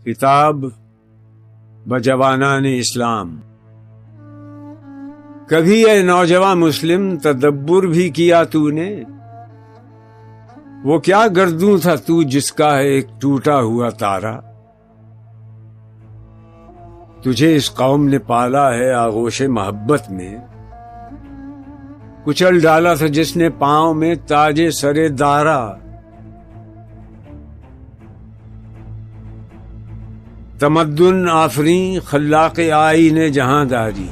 خطاب بجوانان اسلام۔ کبھی اے نوجوان مسلم تدبر بھی کیا تو نے؟ وہ کیا گردوں تھا تو جس کا ہے ایک ٹوٹا ہوا تارا۔ تجھے اس قوم نے پالا ہے آغوش محبت میں، کچل ڈالا تھا جس نے پاؤں میں تاج سر دارا۔ تمدن آفریں خلاق آئین جہاں داری،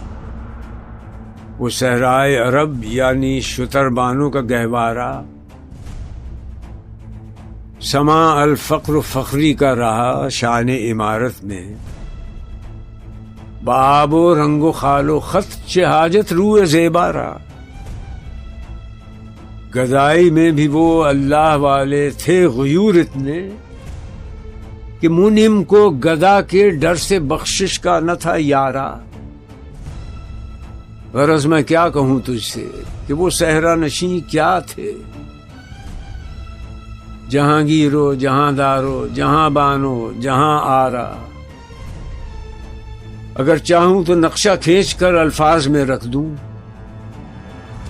وہ صحرائے عرب یعنی شتربانوں کا گہوارہ۔ سما الفقر فخری کا رہا شان عمارت میں، بآب و رنگ و خال و خط چہ حاجت روئے زیبا رہا۔ گدائی میں بھی وہ اللہ والے تھے غیور اتنے کہ منعم کو گدا کے ڈر سے بخشش کا نہ تھا یارا۔ غرض میں کیا کہوں تجھ سے کہ وہ صحرا نشیں کیا تھے، جہانگیرو جہاں دارو جہاں بانو جہاں آرا۔ اگر چاہوں تو نقشہ کھینچ کر الفاظ میں رکھ دوں،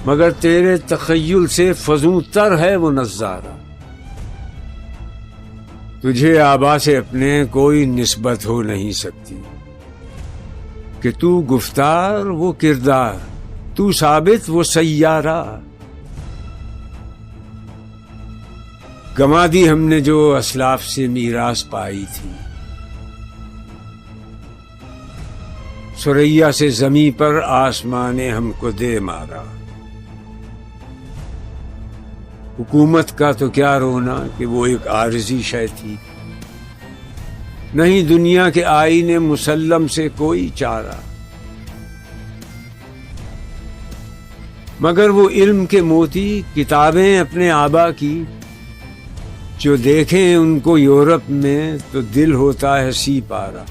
مگر تیرے تخیل سے فزوں تر ہے وہ نظارہ۔ تجھے آبا سے اپنے کوئی نسبت ہو نہیں سکتی کہ تو گفتار وہ کردار، تو ثابت وہ سیارہ۔ گما دی ہم نے جو اسلاف سے میراث پائی تھی، سریا سے زمیں پر آسمان نے ہم کو دے مارا۔ حکومت کا تو کیا رونا کہ وہ ایک عارضی شے تھی، نہیں دنیا کے آئین مسلم سے کوئی چارہ۔ مگر وہ علم کے موتی کتابیں اپنے آبا کی، جو دیکھیں ان کو یورپ میں تو دل ہوتا ہے سی پارا۔